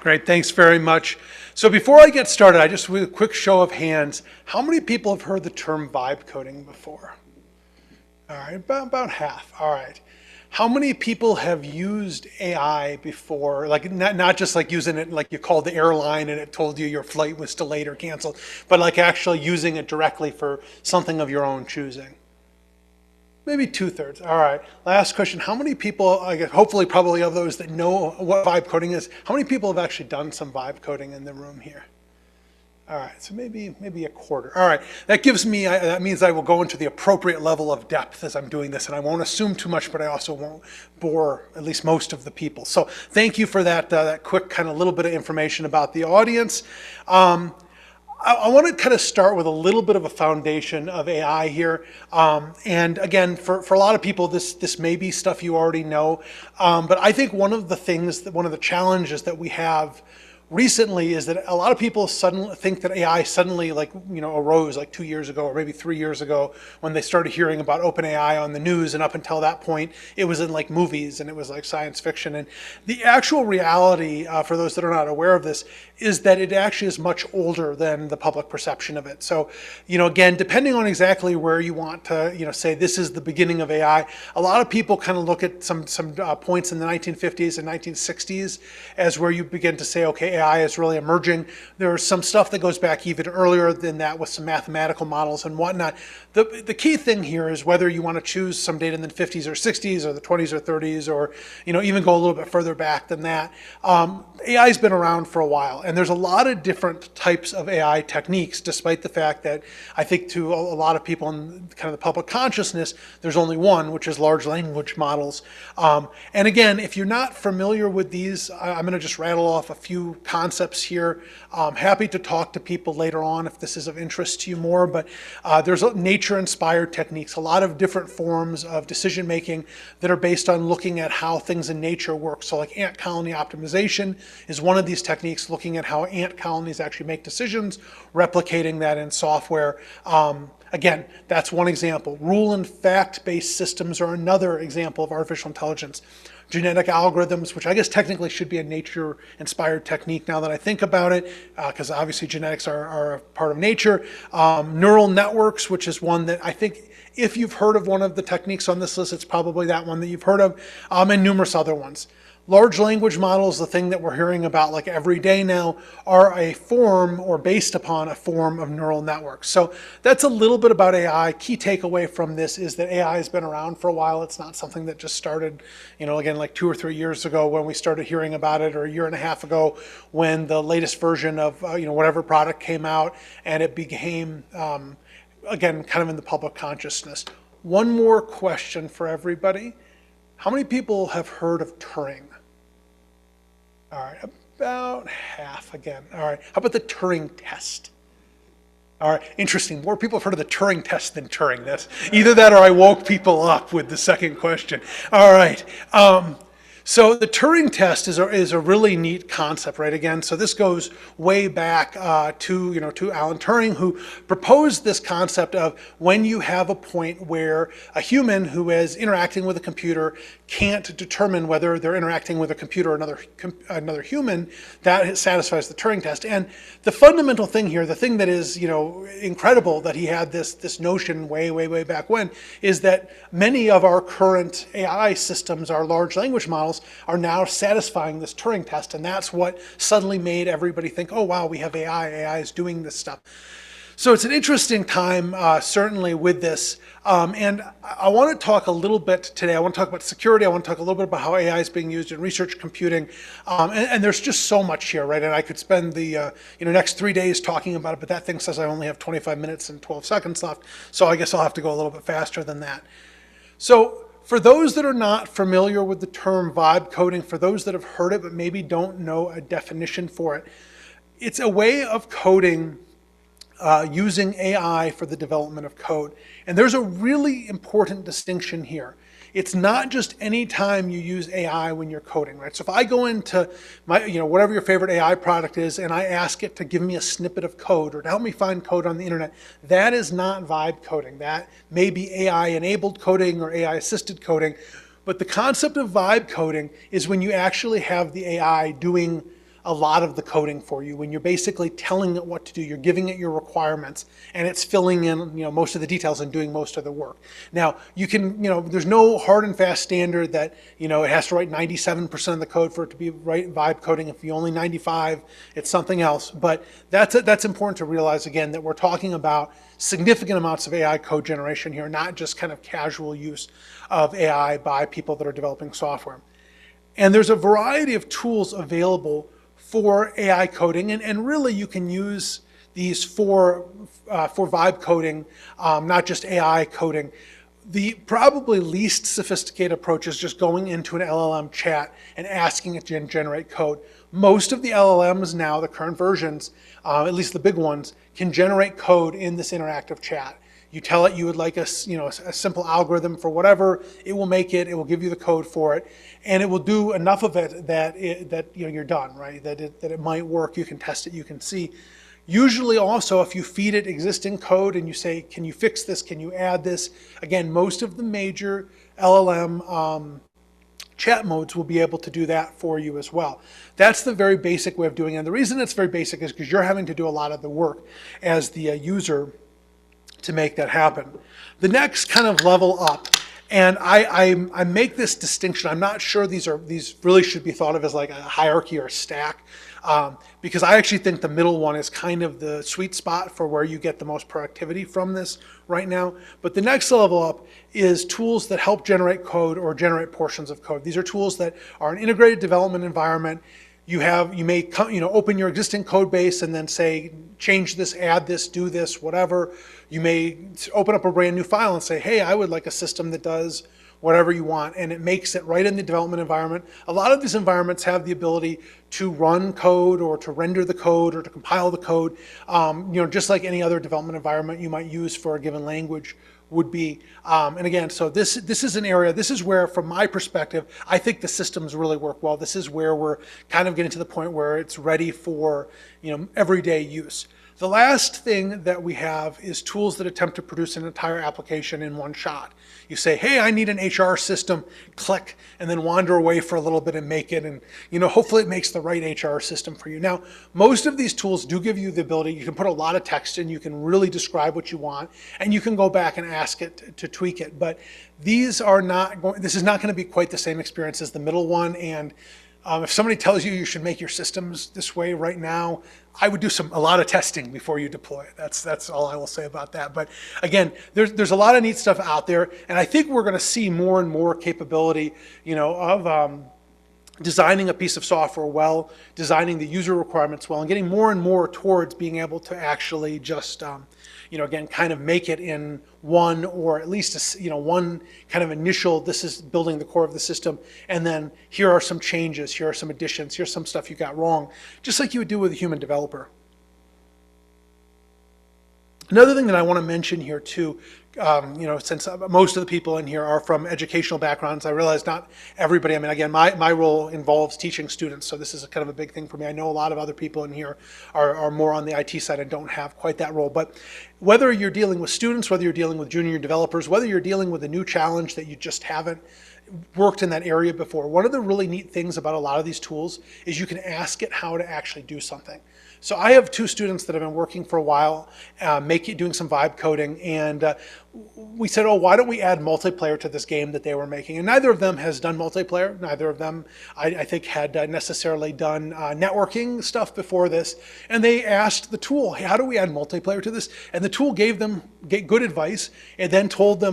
Great, thanks very much. So before I get started, I just with a quick show of hands, how many people have heard the term vibe coding before? All right, about half. All right. How many people have used AI before? Like not just like using it like you called the airline and it told you your flight was delayed or canceled, but like actually using it directly for something of your own choosing? Maybe 2/3. All right. Last question. How many people, I guess, hopefully probably of those that know what vibe coding is, how many people have actually done some vibe coding in the room here? All right, so maybe a quarter. All right, that gives me, that means I will go into the appropriate level of depth as I'm doing this, and I won't assume too much, but I also won't bore at least most of the people. So thank you for that quick kind of little bit of information about the audience. I want to kind of start with a little bit of a foundation of AI here. And again, for a lot of people, this may be stuff you already know. But I think one of the challenges that we have recently is that a lot of people suddenly think that AI suddenly arose like 2 years ago or maybe 3 years ago when they started hearing about OpenAI on the news, and up until that point it was in like movies and it was like science fiction. And the actual reality, for those that are not aware of this, is that it actually is much older than the public perception of it. So, again, depending on exactly where you want to, say this is the beginning of AI, a lot of people kind of look at some points in the 1950s and 1960s as where you begin to say, okay, AI is really emerging. There's some stuff that goes back even earlier than that with some mathematical models and whatnot. The key thing here is whether you want to choose some data in the 50s or 60s or the 20s or 30s or even go a little bit further back than that. AI's been around for a while, and there's a lot of different types of AI techniques, despite the fact that I think to a lot of people in kind of the public consciousness, there's only one, which is large language models. And again, if you're not familiar with these, I'm going to just rattle off a few concepts here. I'm happy to talk to people later on if this is of interest to you more, but there's nature-inspired techniques, a lot of different forms of decision-making that are based on looking at how things in nature work. So like ant colony optimization is one of these techniques, looking at how ant colonies actually make decisions, replicating that in software. Again, that's one example. Rule and fact-based systems are another example of artificial intelligence. Genetic algorithms, which I guess technically should be a nature-inspired technique now that I think about it, because obviously genetics are a part of nature. Neural networks, which is one that I think if you've heard of one of the techniques on this list, it's probably that one that you've heard of, and numerous other ones. Large language models, the thing that we're hearing about like every day now, are a form or based upon a form of neural networks. So that's a little bit about AI. Key takeaway from this is that AI has been around for a while. It's not something that just started, again, like 2 or 3 years ago when we started hearing about it, or a year and a half ago when the latest version of, whatever product came out and it became, again, kind of in the public consciousness. One more question for everybody. How many people have heard of Turing? All right, about half again. All right, how about the Turing test? All right, interesting. More people have heard of the Turing test than Turing. That's either that or I woke people up with the second question. All right. So the Turing test is a really neat concept, right? Again, so this goes way back to Alan Turing, who proposed this concept of when you have a point where a human who is interacting with a computer can't determine whether they're interacting with a computer or another human, that satisfies the Turing test. And the fundamental thing here, the thing that is incredible that he had this notion way back when, is that many of our current AI systems, our large language models, are now satisfying this Turing test, and that's what suddenly made everybody think, oh wow, we have AI, AI is doing this stuff. So it's an interesting time, certainly with this, and I want to talk a little bit today. I want to talk about security. I want to talk a little bit about how AI is being used in research computing, and there's just so much here, right? And I could spend the next 3 days talking about it, but that thing says I only have 25 minutes and 12 seconds left, so I guess I'll have to go a little bit faster than that. So for those that are not familiar with the term vibe coding, for those that have heard it but maybe don't know a definition for it, it's a way of coding using AI for the development of code. And there's a really important distinction here. It's not just any time you use AI when you're coding, right? So if I go into my, whatever your favorite AI product is, and I ask it to give me a snippet of code or to help me find code on the internet, that is not vibe coding. That may be AI-enabled coding or AI-assisted coding. But the concept of vibe coding is when you actually have the AI doing a lot of the coding for you, when you're basically telling it what to do. You're giving it your requirements, and it's filling in, most of the details and doing most of the work. Now, you can, there's no hard and fast standard that, it has to write 97% of the code for it to be right vibe coding. If you only 95, it's something else. But that's important to realize, again, that we're talking about significant amounts of AI code generation here, not just kind of casual use of AI by people that are developing software. And there's a variety of tools available for AI coding, and really you can use these for vibe coding, not just AI coding. The probably least sophisticated approach is just going into an LLM chat and asking it to generate code. Most of the LLMs now, the current versions, at least the big ones, can generate code in this interactive chat. You tell it you would like a simple algorithm for whatever, it will make it, it will give you the code for it, and it will do enough of it that you're done, right? That it might work, you can test it, you can see. Usually also, if you feed it existing code and you say, can you fix this, can you add this? Again, most of the major LLM chat modes will be able to do that for you as well. That's the very basic way of doing it. And the reason it's very basic is because you're having to do a lot of the work as the user to make that happen. The next kind of level up, and I make this distinction. I'm not sure these really should be thought of as like a hierarchy or a stack, because I actually think the middle one is kind of the sweet spot for where you get the most productivity from this right now. But the next level up is tools that help generate code or generate portions of code. These are tools that are an integrated development environment. You may open your existing code base and then say, change this, add this, do this, whatever. You may open up a brand new file and say, hey, I would like a system that does whatever you want, and it makes it right in the development environment. A lot of these environments have the ability to run code or to render the code or to compile the code, just like any other development environment you might use for a given language would be. And again, so this is an area, this is where, from my perspective, I think the systems really work well. This is where we're kind of getting to the point where it's ready for everyday use. The last thing that we have is tools that attempt to produce an entire application in one shot. You say, hey, I need an HR system, click, and then wander away for a little bit and make it, and hopefully it makes the right HR system for you. Now, most of these tools do give you the ability, you can put a lot of text in, you can really describe what you want, and you can go back and ask it to tweak it. But this is not going to be quite the same experience as the middle one, and if somebody tells you should make your systems this way right now, I would do a lot of testing before you deploy it. That's all I will say about that. But again, there's a lot of neat stuff out there, and I think we're going to see more and more capability, of designing a piece of software well, designing the user requirements well, and getting more and more towards being able to actually just, again, kind of make it in one, or at least one kind of initial, this is building the core of the system, and then here are some changes, here are some additions, here's some stuff you got wrong, just like you would do with a human developer. Another thing that I want to mention here too, since most of the people in here are from educational backgrounds, I realize not everybody, again, my role involves teaching students, so this is kind of a big thing for me. I know a lot of other people in here are more on the IT side and don't have quite that role, but whether you're dealing with students, whether you're dealing with junior developers, whether you're dealing with a new challenge that you just haven't worked in that area before, one of the really neat things about a lot of these tools is you can ask it how to actually do something. So I have two students that have been working for a while, doing some vibe coding, and we said, oh, why don't we add multiplayer to this game that they were making? And neither of them has done multiplayer. Neither of them, I think, had necessarily done networking stuff before this. And they asked the tool, hey, how do we add multiplayer to this? And the tool gave them good advice, and then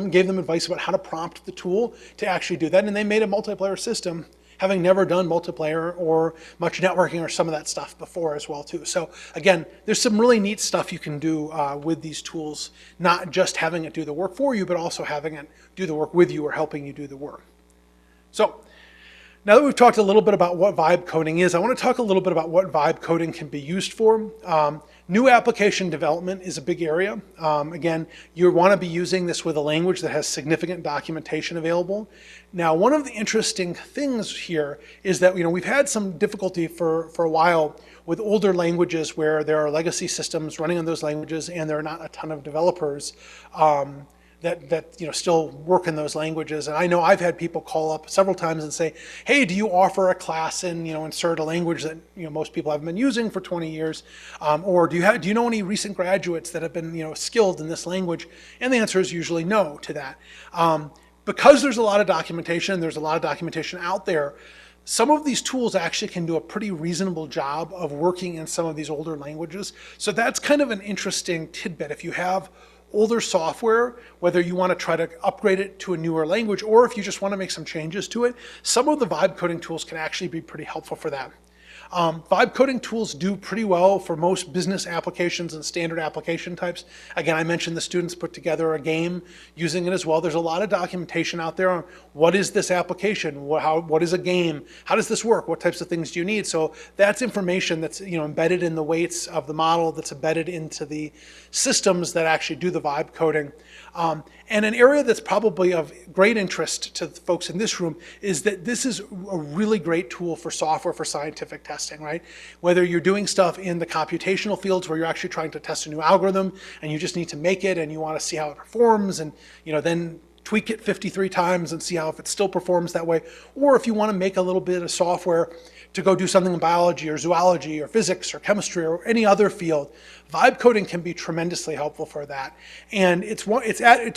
gave them advice about how to prompt the tool to actually do that. And they made a multiplayer system, having never done multiplayer or much networking or some of that stuff before as well too. So again, there's some really neat stuff you can do with these tools, not just having it do the work for you, but also having it do the work with you or helping you do the work. So now that we've talked a little bit about what vibe coding is, I want to talk a little bit about what vibe coding can be used for. New application development is a big area. Again, you want to be using this with a language that has significant documentation available. Now, one of the interesting things here is that we've had some difficulty for a while with older languages where there are legacy systems running on those languages and there are not a ton of developers that still work in those languages. And I know I've had people call up several times and say, hey, do you offer a class in, insert a language that most people haven't been using for 20 years, or do you know any recent graduates that have been skilled in this language? And the answer is usually no to that. Because there's a lot of documentation, there's a lot of documentation out there. Some of these tools actually can do a pretty reasonable job of working in some of these older languages. So that's kind of an interesting tidbit. If you have older software, whether you want to try to upgrade it to a newer language, or if you just want to make some changes to it, some of the vibe coding tools can actually be pretty helpful for that. Vibe coding tools do pretty well for most business applications and standard application types. Again, I mentioned the students put together a game using it as well. There's a lot of documentation out there on what is this application, what is a game, how does this work, what types of things do you need. So that's information that's embedded in the weights of the model, that's embedded into the systems that actually do the vibe coding. And an area that's probably of great interest to the folks in this room is that this is a really great tool for software for scientific testing, right? Whether you're doing stuff in the computational fields where you're actually trying to test a new algorithm and you just need to make it and you want to see how it performs and then tweak it 53 times and see how if it still performs that way. Or if you want to make a little bit of software to go do something in biology or zoology or physics or chemistry or any other field, vibe coding can be tremendously helpful for that. And it's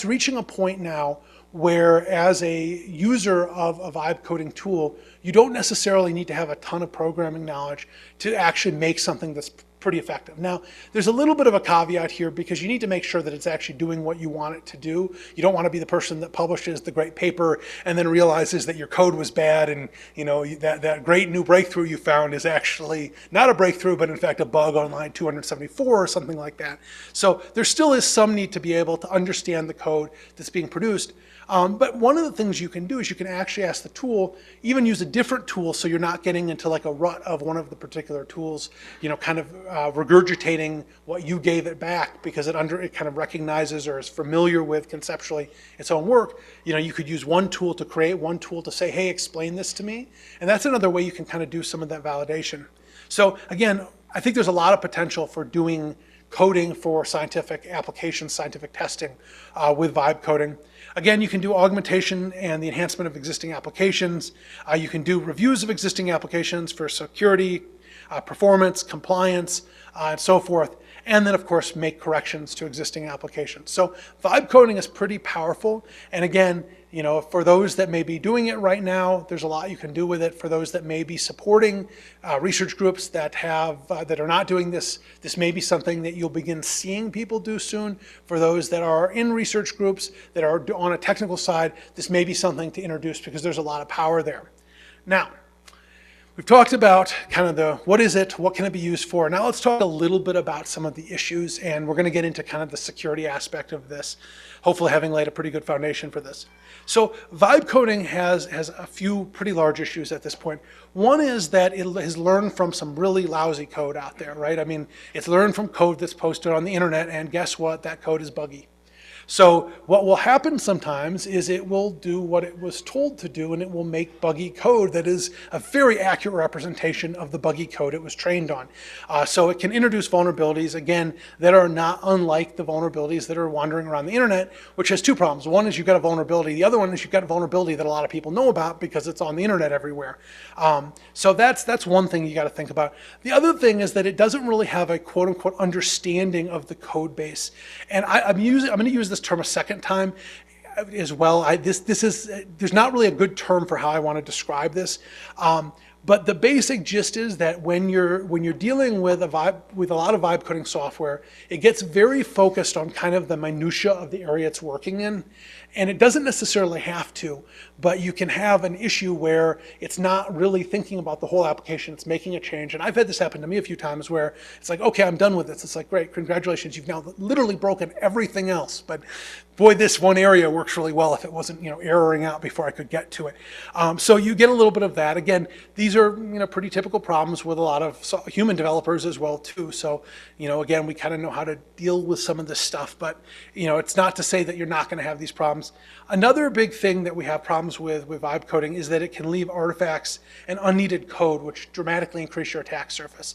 reaching a point now where as a user of a vibe coding tool, you don't necessarily need to have a ton of programming knowledge to actually make something that's pretty effective. Now, there's a little bit of a caveat here because you need to make sure that it's actually doing what you want it to do. You don't want to be the person that publishes the great paper and then realizes that your code was bad and that great new breakthrough you found is actually not a breakthrough, but in fact a bug on line 274 or something like that. So there still is some need to be able to understand the code that's being produced. But one of the things you can do is you can actually ask the tool, even use a different tool so you're not getting into like a rut of one of the particular tools, kind of regurgitating what you gave it back because it kind of recognizes or is familiar with conceptually its own work. You could use one tool to create, one tool to say, hey, explain this to me. And that's another way you can kind of do some of that validation. So again, I think there's a lot of potential for doing coding for scientific applications, scientific testing with vibe coding. Again, you can do augmentation and the enhancement of existing applications. You can do reviews of existing applications for security, performance, compliance, and so forth. And then, of course, make corrections to existing applications. So vibe coding is pretty powerful. And again, for those that may be doing it right now, there's a lot you can do with it. For those that may be supporting research groups that are not doing this, this may be something that you'll begin seeing people do soon. For those that are in research groups that are on a technical side, this may be something to introduce because there's a lot of power there. Now, we've talked about kind of what is it, what can it be used for. Now let's talk a little bit about some of the issues, and we're going to get into kind of the security aspect of this, hopefully having laid a pretty good foundation for this. So vibe coding has a few pretty large issues at this point. One is that it has learned from some really lousy code out there, right? I mean, it's learned from code that's posted on the internet, and guess what? That code is buggy. So what will happen sometimes is it will do what it was told to do, and it will make buggy code that is a very accurate representation of the buggy code it was trained on. So it can introduce vulnerabilities, again, that are not unlike the vulnerabilities that are wandering around the internet, which has two problems. One is you've got a vulnerability. The other one is you've got a vulnerability that a lot of people know about because it's on the internet everywhere. So that's one thing you got to think about. The other thing is that it doesn't really have a quote-unquote understanding of the code base. And I'm going to use this term a second time as well. There's not really a good term for how I want to describe this. But the basic gist is that when you're dealing with a lot of vibe coding software, it gets very focused on kind of the minutia of the area it's working in. And it doesn't necessarily have to, but you can have an issue where it's not really thinking about the whole application, it's making a change. And I've had this happen to me a few times where it's like, okay, I'm done with this. It's like, great, congratulations, you've now literally broken everything else. But boy, this one area works really well if it wasn't, erroring out before I could get to it. So you get a little bit of that. Again, these are, pretty typical problems with a lot of human developers as well too. So, again, we kind of know how to deal with some of this stuff, but, it's not to say that you're not going to have these problems. Another big thing that we have problems with vibe coding is that it can leave artifacts and unneeded code, which dramatically increase your attack surface.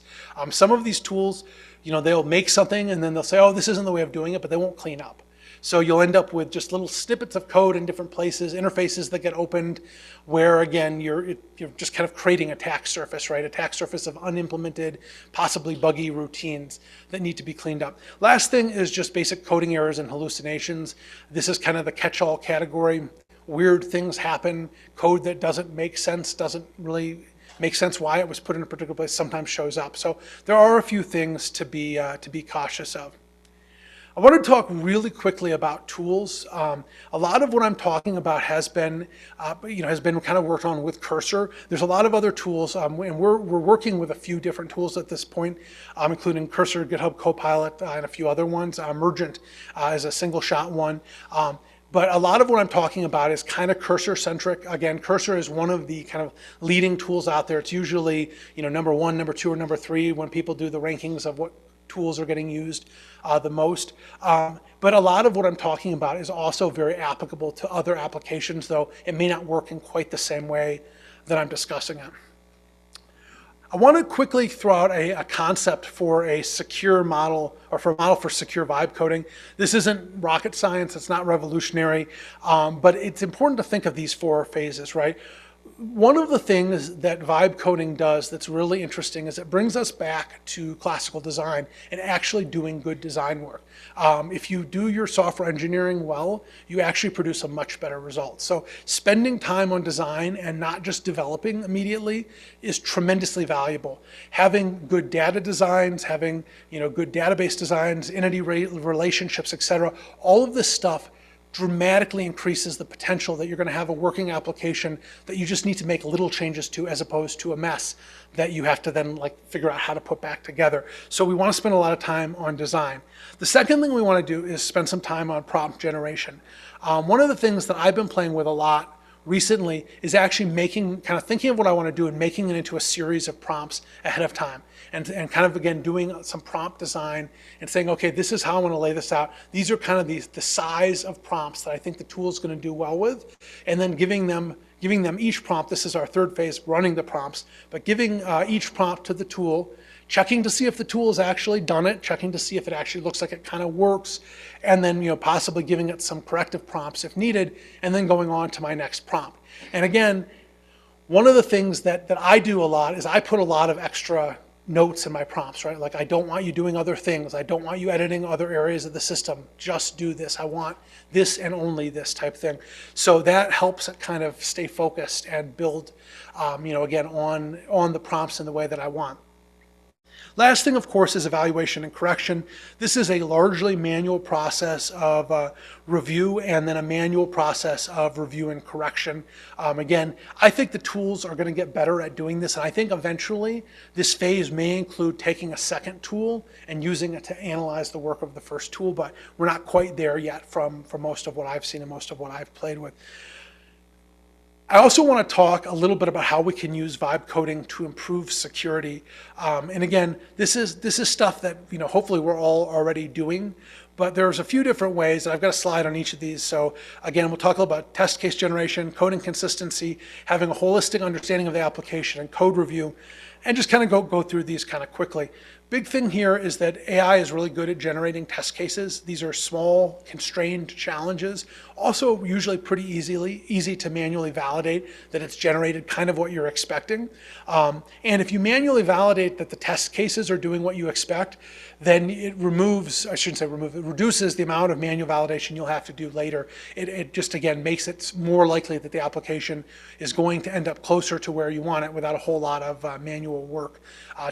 Some of these tools, they'll make something and then they'll say, oh, this isn't the way of doing it, but they won't clean up. So you'll end up with just little snippets of code in different places, interfaces that get opened, where again, you're just kind of creating attack surface, right? Attack surface of unimplemented, possibly buggy routines that need to be cleaned up. Last thing is just basic coding errors and hallucinations. This is kind of the catch-all category. Weird things happen, code that doesn't make sense, doesn't really make sense why it was put in a particular place, sometimes shows up. So there are a few things to be cautious of. I want to talk really quickly about tools. A lot of what I'm talking about has been kind of worked on with Cursor. There's a lot of other tools, and we're working with a few different tools at this point, including Cursor, GitHub Copilot, and a few other ones. Mergent is a single-shot one. But a lot of what I'm talking about is kind of Cursor-centric. Again, Cursor is one of the kind of leading tools out there. It's usually, number 1, number 2, or number 3 when people do the rankings of what tools are getting used the most. But a lot of what I'm talking about is also very applicable to other applications, though it may not work in quite the same way that I'm discussing it. I want to quickly throw out a concept for a secure model, or for a model for secure vibe coding. This isn't rocket science, it's not revolutionary, but it's important to think of these 4 phases, right? One of the things that vibe coding does that's really interesting is it brings us back to classical design and actually doing good design work. If you do your software engineering well, you actually produce a much better result. So spending time on design and not just developing immediately is tremendously valuable. Having good data designs, having good database designs, entity relationships, etc., all of this stuff dramatically increases the potential that you're going to have a working application that you just need to make little changes to, as opposed to a mess that you have to then figure out how to put back together. So we want to spend a lot of time on design. The second thing we want to do is spend some time on prompt generation. One of the things that I've been playing with a lot recently is actually thinking of what I want to do and making it into a series of prompts ahead of time. And kind of, again, doing some prompt design and saying, okay, this is how I want to lay this out. These are kind of the size of prompts that I think the tool is going to do well with. And then giving them each prompt. This is our third phase, running the prompts, but giving each prompt to the tool, checking to see if the tool has actually done it, checking to see if it actually looks like it kind of works, and then possibly giving it some corrective prompts if needed, and then going on to my next prompt. And again, one of the things that I do a lot is I put a lot of extra notes in my prompts, right? Like, I don't want you doing other things. I don't want you editing other areas of the system. Just do this. I want this and only this type thing. So that helps it kind of stay focused and build, again, on the prompts in the way that I want. Last thing, of course, is evaluation and correction. This is a largely manual process of review, and then a manual process of review and correction. Again, I think the tools are going to get better at doing this, and I think eventually this phase may include taking a second tool and using it to analyze the work of the first tool, but we're not quite there yet from most of what I've seen and most of what I've played with. I also want to talk a little bit about how we can use vibe coding to improve security. And again, this is stuff that hopefully we're all already doing, but there's a few different ways, and I've got a slide on each of these. So again, we'll talk about test case generation, coding consistency, having a holistic understanding of the application, and code review, and just kind of go through these kind of quickly. Big thing here is that AI is really good at generating test cases. These are small, constrained challenges. Also, usually pretty easy to manually validate that it's generated kind of what you're expecting. And if you manually validate that the test cases are doing what you expect, then it reduces the amount of manual validation you'll have to do later. It just, again, makes it more likely that the application is going to end up closer to where you want it without a whole lot of manual work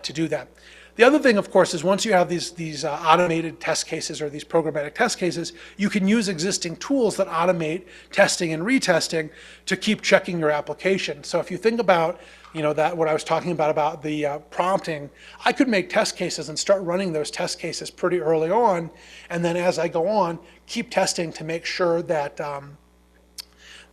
to do that. The other thing, of course, is once you have these automated test cases or these programmatic test cases, you can use existing tools that automate testing and retesting to keep checking your application. So if you think about that what I was talking about the prompting, I could make test cases and start running those test cases pretty early on, and then as I go on, keep testing to make sure that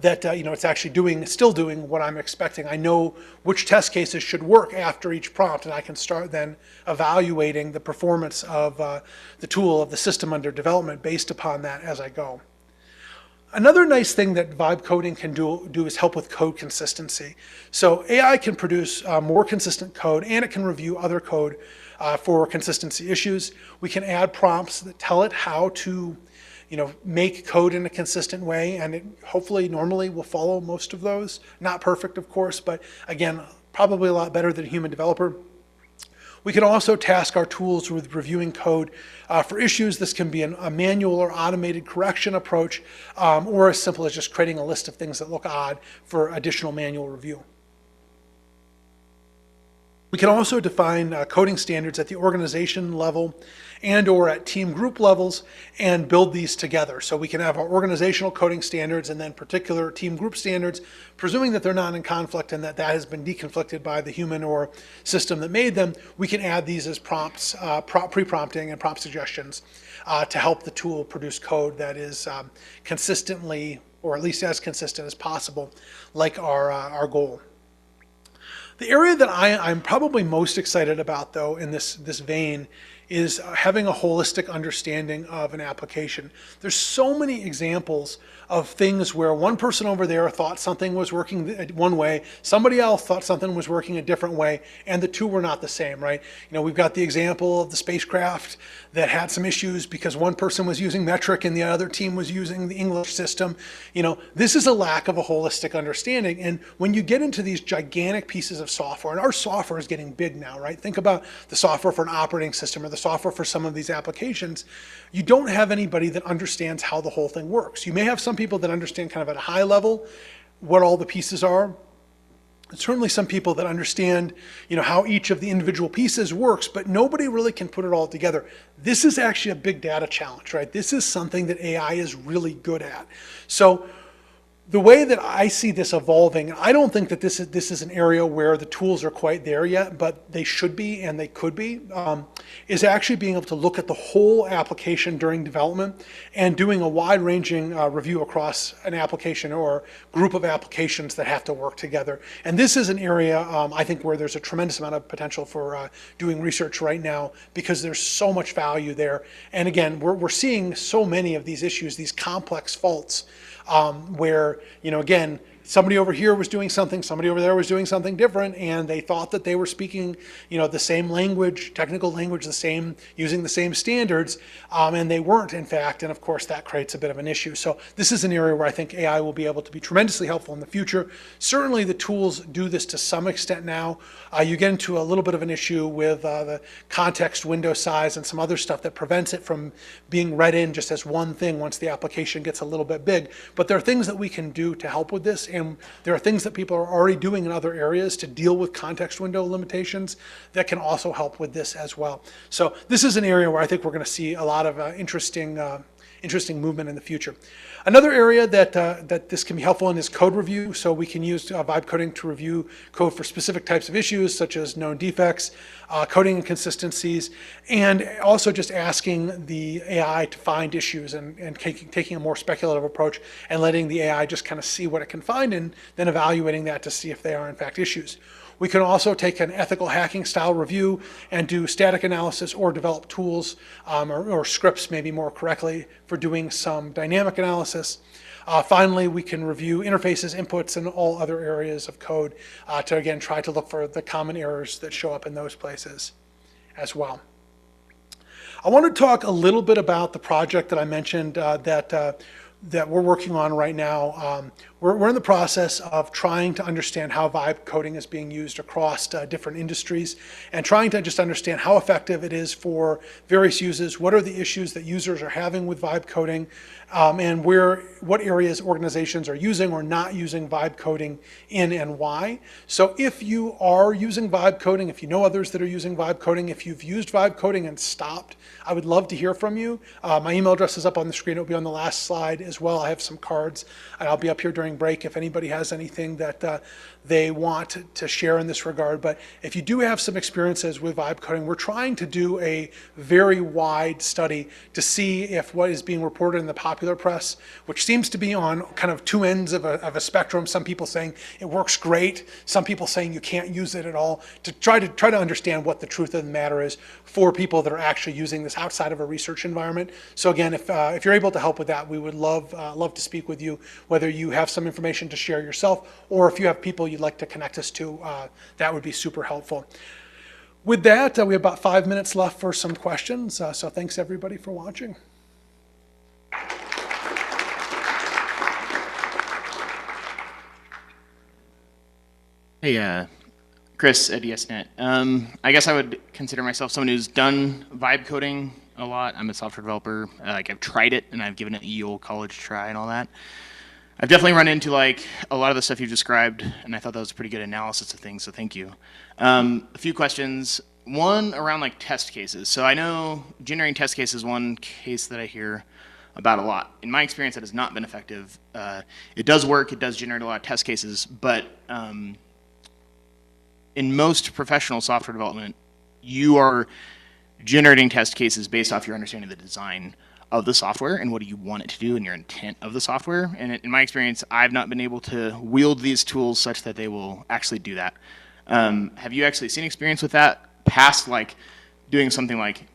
it's actually still doing what I'm expecting. I know which test cases should work after each prompt, and I can start then evaluating the performance of the tool, of the system under development based upon that as I go. Another nice thing that vibe coding can do is help with code consistency. So AI can produce more consistent code, and it can review other code for consistency issues. We can add prompts that tell it how to make code in a consistent way, and it hopefully normally will follow most of those. Not perfect, of course, but again, probably a lot better than a human developer. We can also task our tools with reviewing code for issues. This can be a manual or automated correction approach, or as simple as just creating a list of things that look odd for additional manual review. We can also define coding standards at the organization level and or at team group levels and build these together. So we can have our organizational coding standards and then particular team group standards, presuming that they're not in conflict and that has been deconflicted by the human or system that made them. We can add these as prompts, pre-prompting and prompt suggestions to help the tool produce code that is consistently, or at least as consistent as possible, like our goal. The area that I'm probably most excited about, though, in this vein, is having a holistic understanding of an application. There's so many examples of things where one person over there thought something was working one way, somebody else thought something was working a different way, and the two were not the same, right? We've got the example of the spacecraft that had some issues because one person was using metric and the other team was using the English system. This is a lack of a holistic understanding. And when you get into these gigantic pieces of software, and our software is getting big now, right? Think about the software for an operating system or the software for some of these applications. You don't have anybody that understands how the whole thing works. You may have some people that understand kind of at a high level what all the pieces are. Certainly some people that understand, how each of the individual pieces works, but nobody really can put it all together. This is actually a big data challenge, right? This is something that AI is really good at. So the way that I see this evolving, I don't think that this is an area where the tools are quite there yet, but they should be and they could be, is actually being able to look at the whole application during development and doing a wide-ranging review across an application or group of applications that have to work together. And this is an area, I think, where there's a tremendous amount of potential for doing research right now because there's so much value there. And again, we're seeing so many of these issues, these complex faults, where, again, somebody over here was doing something, somebody over there was doing something different, and they thought that they were speaking, the same language, technical language, using the same standards, and they weren't, in fact, and of course that creates a bit of an issue. So this is an area where I think AI will be able to be tremendously helpful in the future. Certainly the tools do this to some extent now. You get into a little bit of an issue with the context window size and some other stuff that prevents it from being read in just as one thing once the application gets a little bit big. But there are things that we can do to help with this, and there are things that people are already doing in other areas to deal with context window limitations that can also help with this as well. So this is an area where I think we're going to see a lot of interesting movement in the future. Another area that this can be helpful in is code review. So we can use vibe coding to review code for specific types of issues, such as known defects, coding inconsistencies, and also just asking the AI to find issues and taking a more speculative approach and letting the AI just kind of see what it can find and then evaluating that to see if they are in fact issues. We can also take an ethical hacking style review and do static analysis or develop tools or scripts maybe more correctly for doing some dynamic analysis. Finally, we can review interfaces, inputs, and all other areas of code to again try to look for the common errors that show up in those places as well. I want to talk a little bit about the project that I mentioned that we're working on right now. We're in the process of trying to understand how vibe coding is being used across different industries and trying to just understand how effective it is for various users, what are the issues that users are having with vibe coding, and what areas organizations are using or not using vibe coding in and why. So if you are using vibe coding, if you know others that are using vibe coding, if you've used vibe coding and stopped, I would love to hear from you. My email address is up on the screen. It'll be on the last slide as well. I have some cards and I'll be up here during break if anybody has anything that they want to share in this regard. But if you do have some experiences with vibe coding, we're trying to do a very wide study to see if what is being reported in the popular press, which seems to be on kind of two ends of a spectrum, some people saying it works great, some people saying you can't use it at all, to try to understand what the truth of the matter is for people that are actually using this outside of a research environment. So again, if you're able to help with that, we would love to speak with you, whether you have some information to share yourself or if you have people you'd like to connect us to, that would be super helpful. With that, we have about 5 minutes left for some questions, so thanks everybody for watching. Hey, Chris at ESNet. I guess I would consider myself someone who's done vibe coding a lot. I'm a software developer. Like I've tried it and I've given it the old college try and all that. I've definitely run into like a lot of the stuff you've described, and I thought that was a pretty good analysis of things. So thank you. A few questions. One around like test cases. So I know generating test cases is one case that I hear about a lot. In my experience, that has not been effective. It does work. It does generate a lot of test cases, but in most professional software development, you are generating test cases based off your understanding of the design of the software and what do you want it to do and your intent of the software. And in my experience, I've not been able to wield these tools such that they will actually do that. Have you actually seen experience with that past like doing something like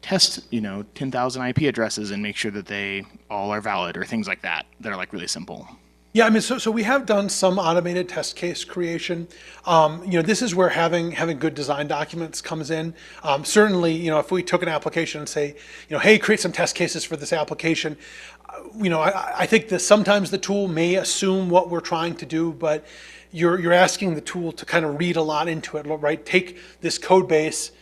test, 10,000 IP addresses and make sure that they all are valid or things like that that are like really simple? Yeah, I mean, so we have done some automated test case creation. This is where having good design documents comes in. Certainly, if we took an application and say, hey, create some test cases for this application, I think that sometimes the tool may assume what we're trying to do, but you're asking the tool to kind of read a lot into it, right? Take this code base,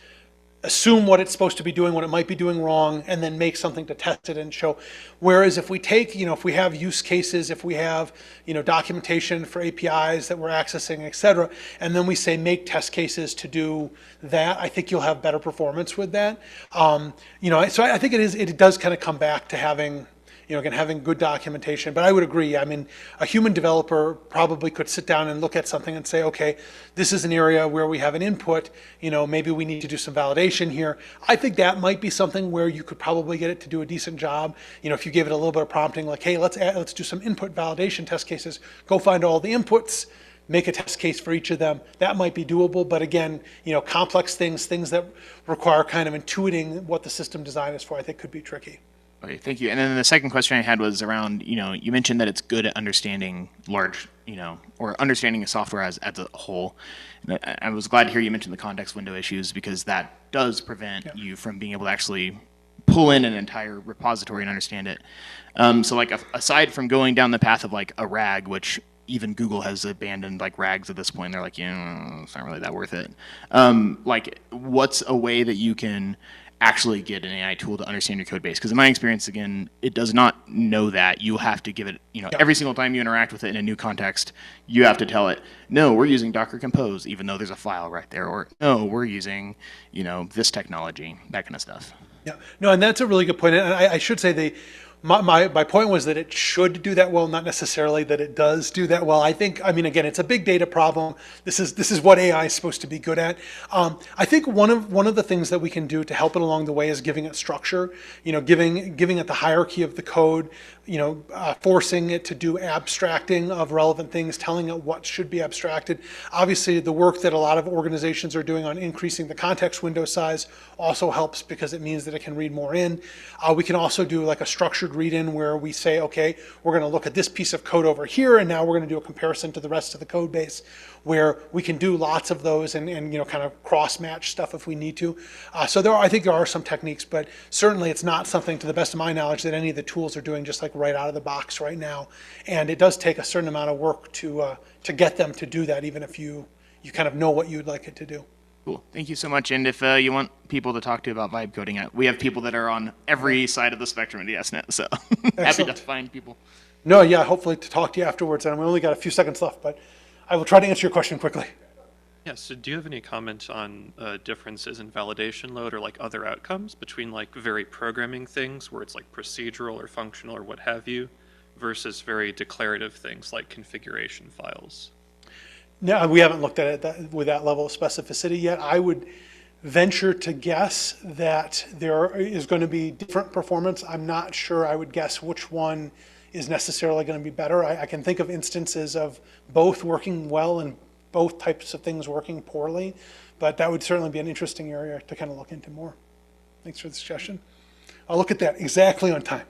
assume what it's supposed to be doing, what it might be doing wrong, and then make something to test it and show. Whereas if we take, if we have use cases, if we have, documentation for APIs that we're accessing, et cetera, and then we say make test cases to do that, I think you'll have better performance with that. So I think it does kind of come back to having, again, having good documentation. But I would agree. I mean, a human developer probably could sit down and look at something and say, okay, this is an area where we have an input. Maybe we need to do some validation here. I think that might be something where you could probably get it to do a decent job. If you give it a little bit of prompting, like, hey, let's do some input validation test cases. Go find all the inputs. Make a test case for each of them. That might be doable, but again, complex things that require kind of intuiting what the system design is for, I think could be tricky. Okay, thank you. And then the second question I had was around, you mentioned that it's good at understanding large, or understanding a software as a whole. And I was glad to hear you mention the context window issues because that does prevent you from being able to actually pull in an entire repository and understand it. So like aside from going down the path of like a RAG, which even Google has abandoned like RAGs at this point, they're like, it's not really that worth it. Like what's a way that you can actually get an AI tool to understand your code base? Because in my experience, again, it does not know that. You have to give it, every single time you interact with it in a new context, you have to tell it, no, we're using Docker Compose, even though there's a file right there, or no, we're using, this technology, that kind of stuff. Yeah, no, and that's a really good point. And I should say my point was that it should do that well, not necessarily that it does do that well. I mean, again, it's a big data problem. This is what AI is supposed to be good at. I think one of the things that we can do to help it along the way is giving it structure. Giving it the hierarchy of the code. Forcing it to do abstracting of relevant things, telling it what should be abstracted. Obviously, the work that a lot of organizations are doing on increasing the context window size also helps because it means that it can read more in. We can also do like a structured read-in where we say, okay, we're going to look at this piece of code over here, and now we're going to do a comparison to the rest of the code base, where we can do lots of those and kind of cross-match stuff if we need to. I think there are some techniques, but certainly it's not something, to the best of my knowledge, that any of the tools are doing just like right out of the box right now. And it does take a certain amount of work to get them to do that, even if you kind of know what you'd like it to do. Cool. Thank you so much. And if you want people to talk to about vibe coding, we have people that are on every side of the spectrum at ESNet, so happy to find people. No, yeah, hopefully to talk to you afterwards. And we only got a few seconds left, but I will try to answer your question quickly. Yeah, so do you have any comment on differences in validation load or like other outcomes between like very programming things where it's like procedural or functional or what have you versus very declarative things like configuration files? No, we haven't looked at it with that level of specificity yet. I would venture to guess that there is going to be different performance. I'm not sure. I would guess which one is necessarily going to be better. I can think of instances of both working well and both types of things working poorly, but that would certainly be an interesting area to kind of look into more. Thanks for the suggestion. I'll look at that exactly on time.